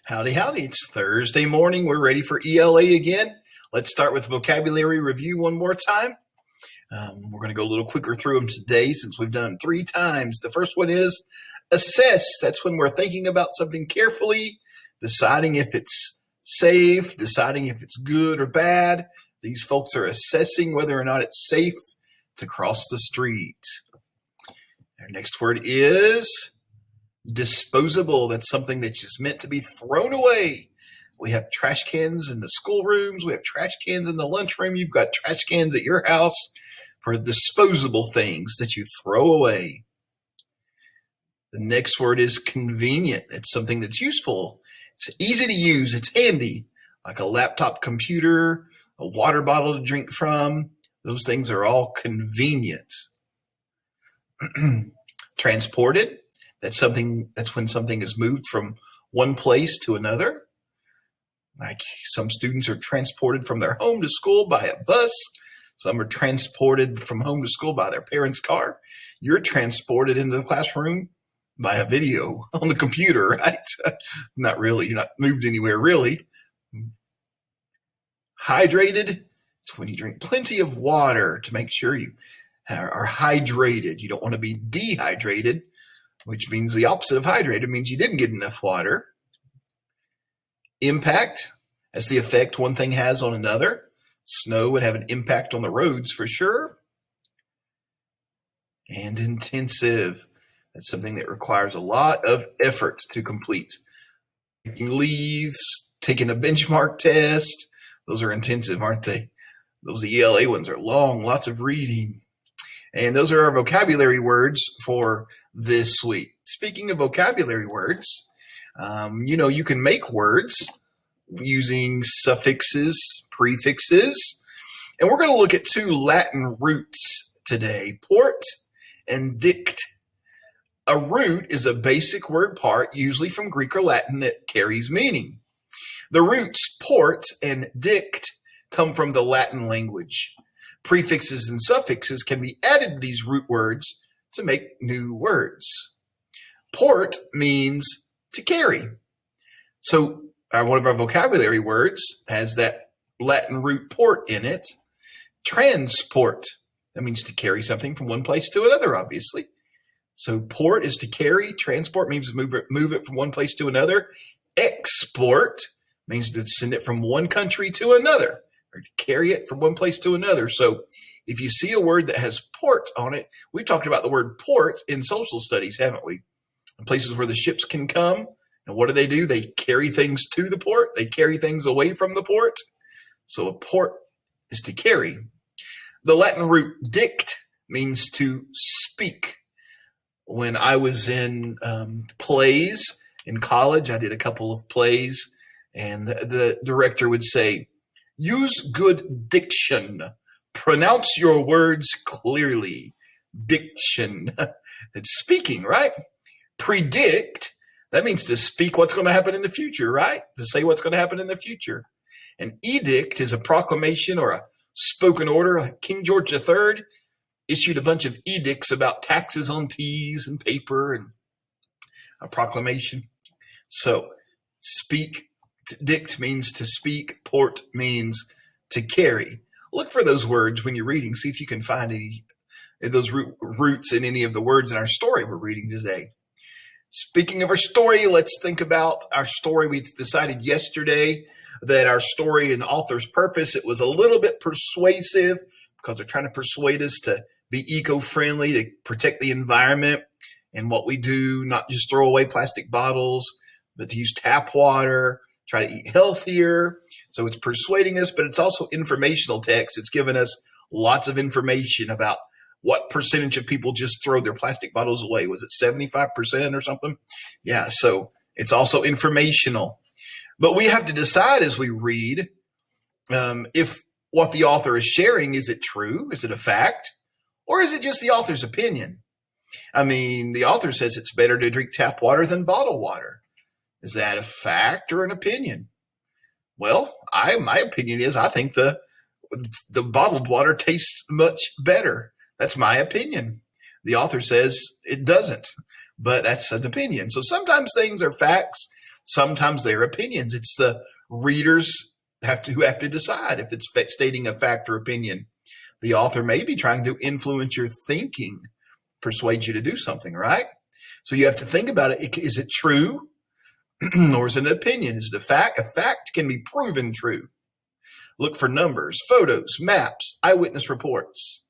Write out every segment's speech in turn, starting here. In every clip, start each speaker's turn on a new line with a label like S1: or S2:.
S1: Howdy, howdy. It's Thursday morning. We're ready for ELA again. Let's start with vocabulary review one more time. We're going to go a little quicker through them today since we've done them 3 times. The first one is assess. That's when we're thinking about something carefully, deciding if it's safe, deciding if it's good or bad. These folks are assessing whether or not it's safe to cross the street. Our next word is disposable. That's something that's just meant to be thrown away. We have trash cans in the schoolrooms. We have trash cans in the lunchroom. You've got trash cans at your house for disposable things that you throw away. The next word is convenient. It's something that's useful. It's easy to use. It's handy, like a laptop computer, a water bottle to drink from. Those things are all convenient. Transported. That's when something is moved from one place to another. Like some students are transported from their home to school by a bus. Some are transported from home to school by their parents' car. You're transported into the classroom by a video on the computer, right? Not really. You're not moved anywhere, really. Hydrated. It's when you drink plenty of water to make sure you are hydrated. You don't want to be dehydrated, which means the opposite of hydrated means you didn't get enough water. Impact, that's the effect one thing has on another. Snow would have an impact on the roads for sure. And intensive, that's something that requires a lot of effort to complete. Taking leaves, taking a benchmark test, those are intensive, aren't they? Those ELA ones are long, lots of reading. And those are our vocabulary words for this week. Speaking of vocabulary words, you can make words using suffixes, prefixes, and we're going to look at 2 Latin roots today, port and dict. A root is a basic word part, usually from Greek or Latin, that carries meaning. The roots port and dict come from the Latin language. Prefixes and suffixes can be added to these root words to make new words. Port means to carry. So one of our vocabulary words has that Latin root port in it. Transport, that means to carry something from one place to another, obviously. So port is to carry. Transport means to move it from one place to another. Export means to send it from one country to another, or to carry it from one place to another. So if you see a word that has port on it, we've talked about the word port in social studies, haven't we? Places where the ships can come. And what do? They carry things to the port. They carry things away from the port. So a port is to carry. The Latin root dict means to speak. When I was in plays in college, I did a couple of plays, and the director would say, use good diction. Pronounce your words clearly. Diction. It's speaking, right? Predict, that means to speak what's going to happen in the future, right? To say what's going to happen in the future. An edict is a proclamation or a spoken order. Like King George III issued a bunch of edicts about taxes on teas and paper and a proclamation. So speak, dict means to speak, port means to carry. Look for those words when you're reading. See if you can find any of those roots in any of the words in our story we're reading today. Speaking of our story, let's think about our story. We decided yesterday that our story and author's purpose, it was a little bit persuasive because they're trying to persuade us to be eco-friendly, to protect the environment and what we do, not just throw away plastic bottles, but to use tap water, try to eat healthier. So it's persuading us, but it's also informational text. It's given us lots of information about what percentage of people just throw their plastic bottles away. Was it 75% or something? Yeah, so it's also informational. But we have to decide as we read if what the author is sharing, is it true? Is it a fact? Or is it just the author's opinion? I mean, the author says it's better to drink tap water than bottled water. Is that a fact or an opinion? Well, my opinion is I think the bottled water tastes much better. That's my opinion. The author says it doesn't, but that's an opinion. So sometimes things are facts. Sometimes they're opinions. It's the readers who have to decide if it's stating a fact or opinion. The author may be trying to influence your thinking, persuade you to do something, right? So you have to think about it. Is it true or is it an opinion? Is it a fact? A fact can be proven true. Look for numbers, photos, maps, eyewitness reports.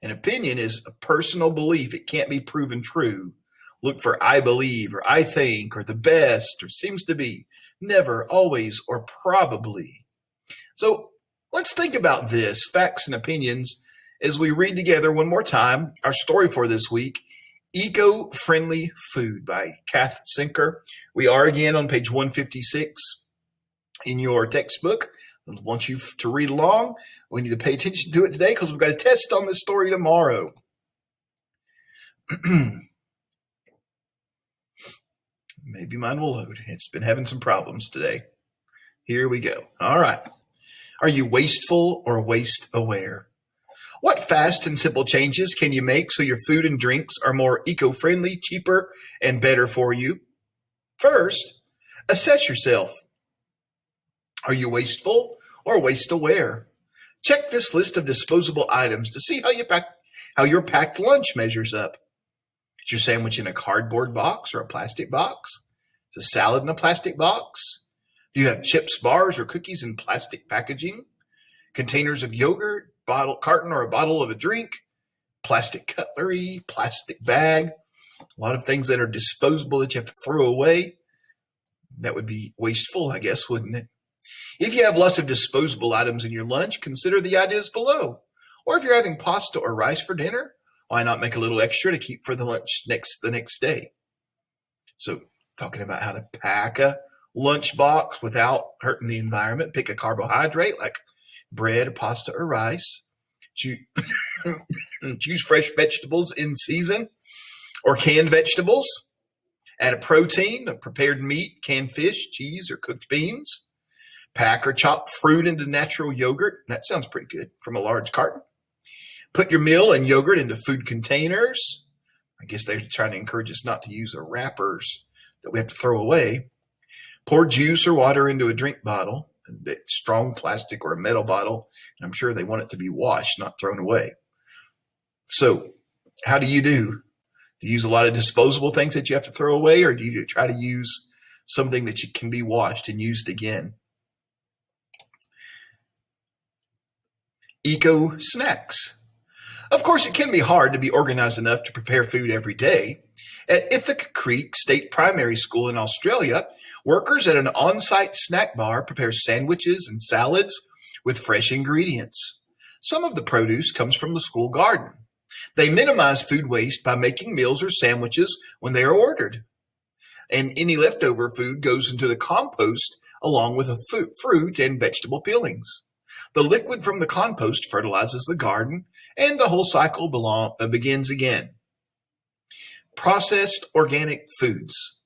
S1: An opinion is a personal belief. It can't be proven true. Look for I believe or I think or the best or seems to be, never, always, or probably. So let's think about this, facts and opinions, as we read together one more time our story for this week, Eco-Friendly Food by Kath Sinker. We are again on page 156 in your textbook. I want you to read along. We need to pay attention to it today because we've got a test on this story tomorrow. Maybe mine will load. It's been having some problems today. Here we go. All right. Are you wasteful or waste aware? What fast and simple changes can you make so your food and drinks are more eco-friendly, cheaper, and better for you? First, assess yourself. Are you wasteful or waste aware? Check this list of disposable items to see how your packed lunch measures up. Is your sandwich in a cardboard box or a plastic box? Is a salad in a plastic box? Do you have chips, bars, or cookies in plastic packaging? Containers of yogurt, carton or a bottle of a drink, plastic cutlery, plastic bag, a lot of things that are disposable that you have to throw away. That would be wasteful, I guess, wouldn't it? If you have lots of disposable items in your lunch, consider the ideas below. Or if you're having pasta or rice for dinner, why not make a little extra to keep for the lunch the next day? So talking about how to pack a lunch box without hurting the environment. Pick a carbohydrate like bread, pasta, or rice. Choose fresh vegetables in season or canned vegetables. Add a protein, a prepared meat, canned fish, cheese, or cooked beans. Pack or chop fruit into natural yogurt. That sounds pretty good from a large carton. Put your meal and yogurt into food containers. I guess they're trying to encourage us not to use the wrappers that we have to throw away. Pour juice or water into a drink bottle, a strong plastic or a metal bottle, and I'm sure they want it to be washed, not thrown away. So how do you do? Do you use a lot of disposable things that you have to throw away, or do you try to use something that can be washed and used again? Eco snacks. Of course, it can be hard to be organized enough to prepare food every day. At Ithaca Creek State Primary School in Australia, workers at an on-site snack bar prepare sandwiches and salads with fresh ingredients. Some of the produce comes from the school garden. They minimize food waste by making meals or sandwiches when they are ordered. And any leftover food goes into the compost along with fruit and vegetable peelings. The liquid from the compost fertilizes the garden, and the whole cycle begins again. Processed organic foods.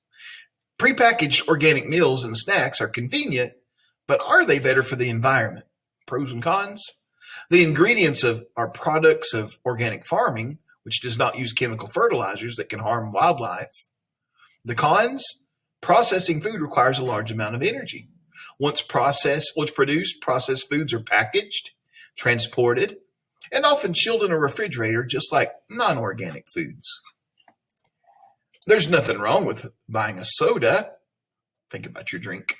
S1: Prepackaged organic meals and snacks are convenient, but are they better for the environment? Pros and cons. The ingredients are products of organic farming, which does not use chemical fertilizers that can harm wildlife. The cons. Processing food requires a large amount of energy. Once produced, processed foods are packaged, transported, and often chilled in a refrigerator, just like non-organic foods. There's nothing wrong with buying a soda. Think about your drink.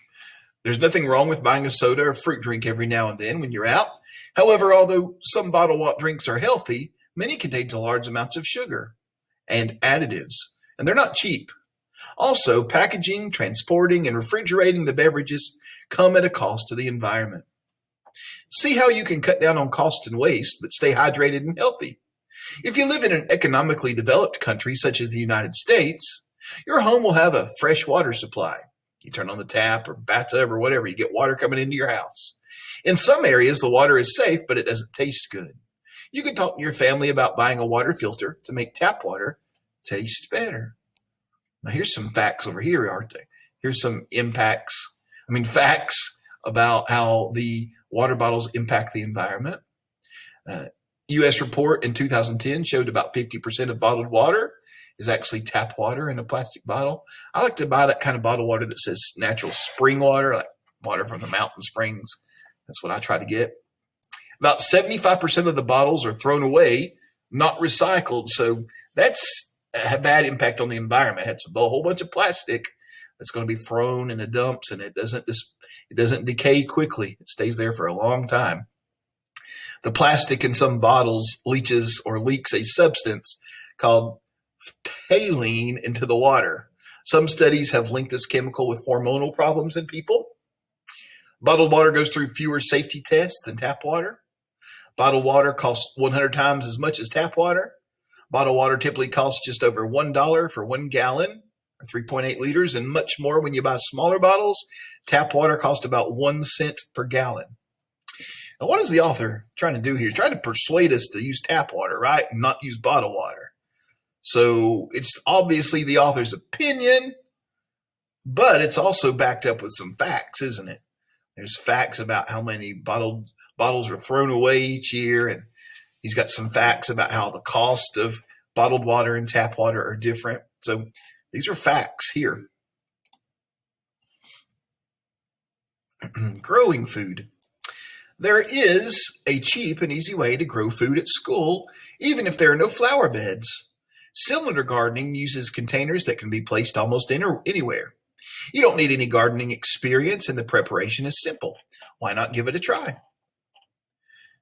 S1: There's nothing wrong with buying a soda or fruit drink every now and then when you're out. However, although some bottled drinks are healthy, many contain large amounts of sugar and additives, and they're not cheap. Also, packaging, transporting, and refrigerating the beverages come at a cost to the environment. See how you can cut down on cost and waste, but stay hydrated and healthy. If you live in an economically developed country such as the United States, your home will have a fresh water supply. You turn on the tap or bathtub or whatever, you get water coming into your house. In some areas, the water is safe, but it doesn't taste good. You can talk to your family about buying a water filter to make tap water taste better. Now, here's some facts over here, aren't they? Here's some facts about how the water bottles impact the environment. U.S. report in 2010 showed about 50% of bottled water is actually tap water in a plastic bottle. I like to buy that kind of bottled water that says natural spring water, like water from the mountain springs. That's what I try to get. About 75% of the bottles are thrown away, not recycled. So that's a bad impact on the environment. It's a whole bunch of plastic that's going to be thrown in the dumps, and it doesn't decay quickly. It stays there for a long time. The plastic in some bottles leaches or leaks a substance called phthalate into the water. Some studies have linked this chemical with hormonal problems in people. Bottled water goes through fewer safety tests than tap water. Bottled water costs 100 times as much as tap water. Bottled water typically costs just over $1 for 1 gallon, or 3.8 liters, and much more when you buy smaller bottles. Tap water costs about 1 cent per gallon. Now, what is the author trying to do here? He's trying to persuade us to use tap water, right, and not use bottled water. So it's obviously the author's opinion, but it's also backed up with some facts, isn't it? There's facts about how many bottles are thrown away each year, and he's got some facts about how the cost of bottled water and tap water are different. So these are facts here. Growing food. There is a cheap and easy way to grow food at school, even if there are no flower beds. Cylinder gardening uses containers that can be placed almost anywhere. You don't need any gardening experience, and the preparation is simple. Why not give it a try?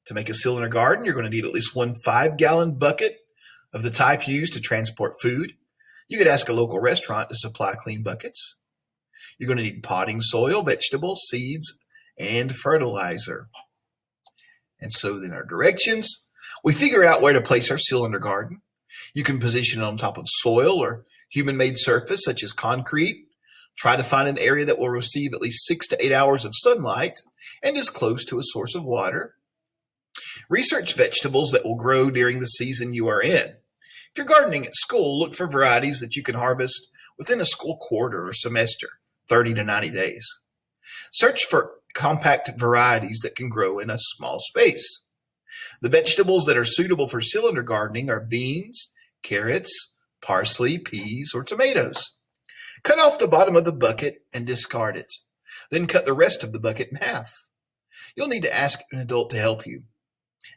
S1: To make a cylinder garden, you're going to need at least 1 5-gallon bucket of the type used to transport food. You could ask a local restaurant to supply clean buckets. You're going to need potting soil, vegetables, seeds, and fertilizer. And so then our directions. We figure out where to place our cylinder garden. You can position it on top of soil or human-made surface such as concrete. Try to find an area that will receive at least 6 to 8 hours of sunlight and is close to a source of water. Research vegetables that will grow during the season you are in. If you're gardening at school, look for varieties that you can harvest within a school quarter or semester, 30 to 90 days. Search for compact varieties that can grow in a small space. The vegetables that are suitable for cylinder gardening are beans, carrots, parsley, peas, or tomatoes. Cut off the bottom of the bucket and discard it. Then cut the rest of the bucket in half. You'll need to ask an adult to help you.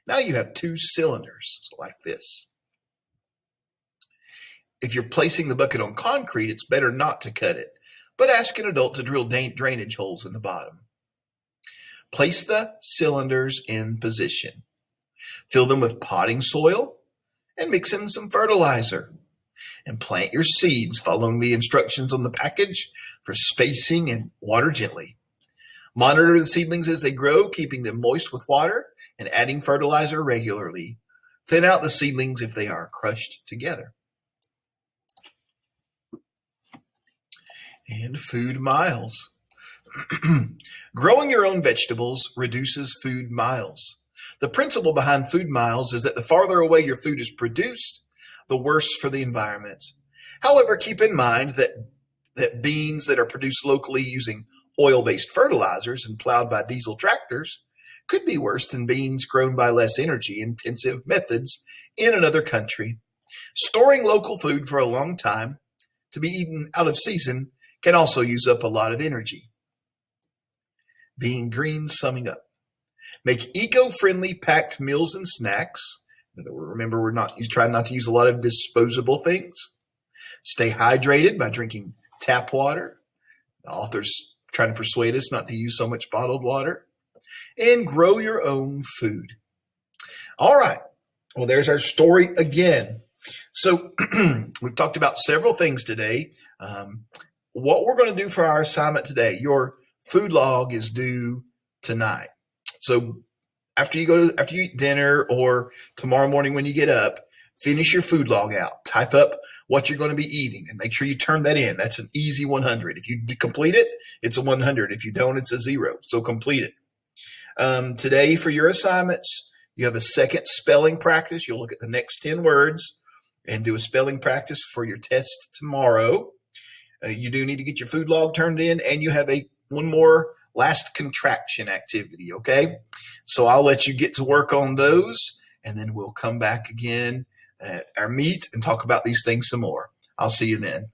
S1: Now you have 2 cylinders, like this. If you're placing the bucket on concrete, it's better not to cut it, but ask an adult to drill drainage holes in the bottom. Place the cylinders in position. Fill them with potting soil and mix in some fertilizer. And plant your seeds following the instructions on the package for spacing and water gently. Monitor the seedlings as they grow, keeping them moist with water and adding fertilizer regularly. Thin out the seedlings if they are crushed together. And food miles. Growing your own vegetables reduces food miles. The principle behind food miles is that the farther away your food is produced, the worse for the environment. However, keep in mind that beans that are produced locally using oil-based fertilizers and plowed by diesel tractors could be worse than beans grown by less energy-intensive methods in another country. Storing local food for a long time to be eaten out of season can also use up a lot of energy. Being green, summing up. Make eco-friendly packed meals and snacks. Remember, we're trying not to use a lot of disposable things. Stay hydrated by drinking tap water. The author's trying to persuade us not to use so much bottled water. And grow your own food. All right. Well, there's our story again. So we've talked about several things today. What we're going to do for our assignment today, your food log is due tonight. So after you eat dinner or tomorrow morning when you get up, finish your food log out. Type up what you're going to be eating and make sure you turn that in. That's an easy 100. If you complete it, it's a 100. If you don't, it's a 0. So complete it. Today for your assignments, you have a second spelling practice. You'll look at the next 10 words and do a spelling practice for your test tomorrow. You do need to get your food log turned in, and you have one more last contraction activity, okay? So I'll let you get to work on those, and then we'll come back again at our meet and talk about these things some more. I'll see you then.